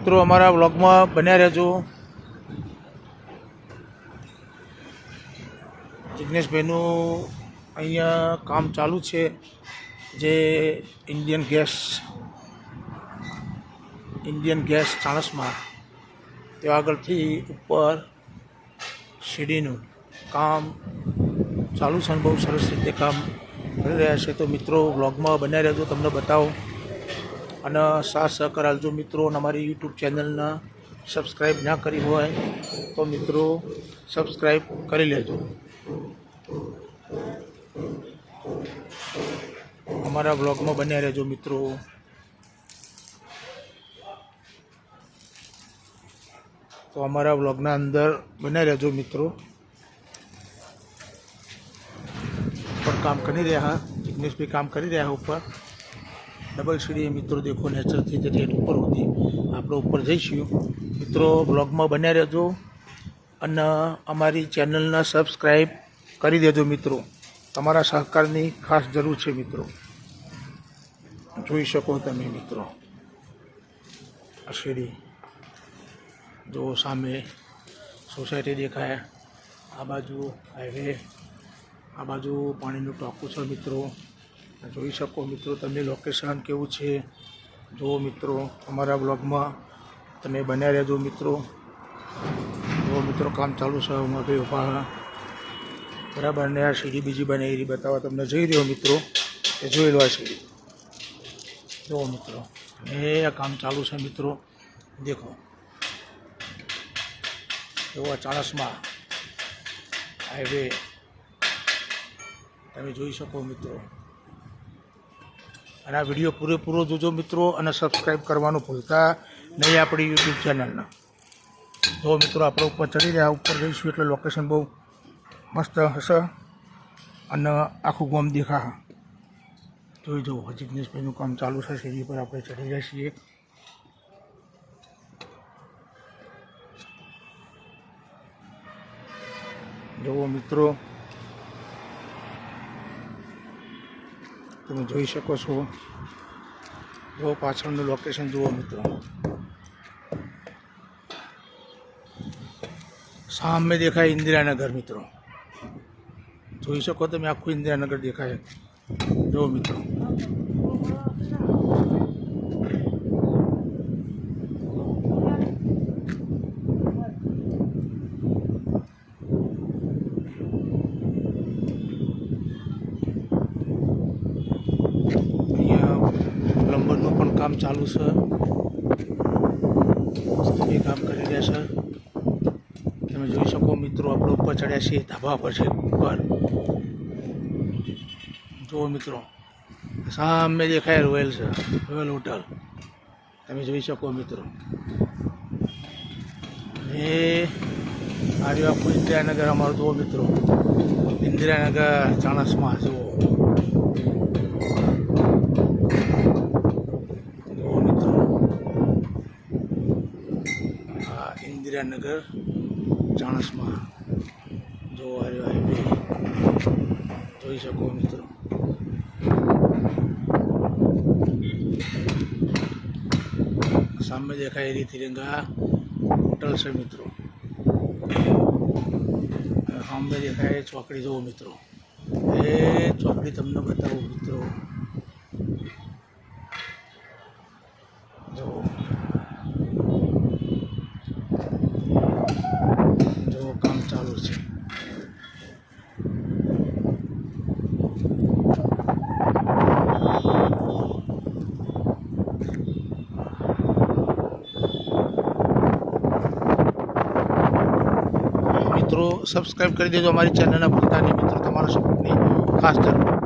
મિત્રો અમારા વ્લોગમાં બન્યા રહેજો. જિગ્નેશભાઈનું અહીંયા કામ ચાલુ છે, જે ઇન્ડિયન ગેસ ચાણસમાં ત્યાં આગળથી ઉપર સીડીનું કામ ચાલુ છે અને બહુ સરસ રીતે કામ કરી રહ્યા છે. તો મિત્રો વ્લોગમાં બન્યા રહેજો, તમને બતાવો અને સાથ સહકાર આપજો મિત્રો. અને અમારી યુટ્યુબ ચેનલના સબસ્ક્રાઈબ ના કરી હોય તો મિત્રો સબસ્ક્રાઈબ કરી લેજો. અમારા બ્લોગમાં બન્યા રહેજો મિત્રો. તો અમારા બ્લોગના અંદર બન્યા રહેજો મિત્રો. ઉપર કામ કરી રહ્યા, જિગ્નેશભાઈ કામ કરી રહ્યા ઉપર ડબલ સીડી. મિત્રો દેખો નેચરથી ઠેઠ ઉપર સુધી આપણે ઉપર જઈશું. મિત્રો બ્લોગમાં બન્યા રહેજો અને અમારી ચેનલને સબસ્ક્રાઈબ કરી દેજો મિત્રો. તમારા સહકારની ખાસ જરૂર છે મિત્રો. જોઈ શકો તમે મિત્રો આ સીડી જો સામે સોસાયટી દેખાય, આ બાજુ હાઈવે, આ બાજુ પાણીનું ટાંકું છે મિત્રો. જોઈ શકો મિત્રો તમે લોકેશન કેવું છે. જુઓ મિત્રો અમારા બ્લોગમાં તમે બન્યા રહેજો મિત્રો. જુઓ મિત્રો કામ ચાલુ છે, હું ભાઈ ઉભા બરાબર ને આ સીડી બીજી બનાવી બતાવવા તમને જઈ રહ્યો મિત્રો. એ જોઈ લો આ સીડી જુઓ મિત્રો. એ આ કામ ચાલુ છે મિત્રો. દેખો જુઓ ચાણસમાં હાઈવે તમે જોઈ શકો મિત્રો. અને આ વિડીયો પૂરેપૂરો જોજો મિત્રો અને સબસ્ક્રાઈબ કરવાનું ભૂલતા નહીં આપણી યુટ્યુબ ચેનલના. જો મિત્રો આપણે ઉપર ચડી રહ્યા, ઉપર જઈશું એટલે લોકેશન બહુ મસ્ત હશે અને આખું ગામ દેખા. જોઈ જુઓ જિગ્નેશભાઈનું કામ ચાલુ છે, સીડી પર આપણે ચડી રહ્યા છીએ. જુઓ મિત્રો તમે જોઈ શકો છો. જો પાછળનું લોકેશન જુઓ મિત્રો. સામે દેખાય ઇન્દિરાનગર મિત્રો. જોઈ શકો તમે આખું ઇન્દિરાનગર દેખાય. જુઓ મિત્રો પ્લમ્બરનું પણ કામ ચાલુ છે, એ કામ કરી રહ્યા છે. તમે જોઈ શકો મિત્રો આપણે ઉપર ચડ્યા છીએ, ધાબા પર છે ઉપર. જુઓ મિત્રો સામે દેખાય રોયલ છે, રોયલ હોટલ તમે જોઈ શકો મિત્રો. એ આ આખું ઇન્દિરાનગર અમારું જુઓ મિત્રો. ઇન્દિરાનગર ચાણસમાં જુઓ. ઇન્દિરાનગર ચાણસમાં જો હાઈવે જોઈ શકો મિત્રો. સામે દેખાય એરી તિરંગા હોટલ છે મિત્રો. સામે દેખાય ચોકડી જુઓ મિત્રો. એ ચોકડી તમને બતાવું મિત્રો. જો કામ ચાલુ છે. મિત્રો સબસ્ક્રાઈબ કરી દેજો અમારી ચેનલના ભૂલતા નહીં મિત્રો. તમારા સપોર્ટની ખાસ જરૂર.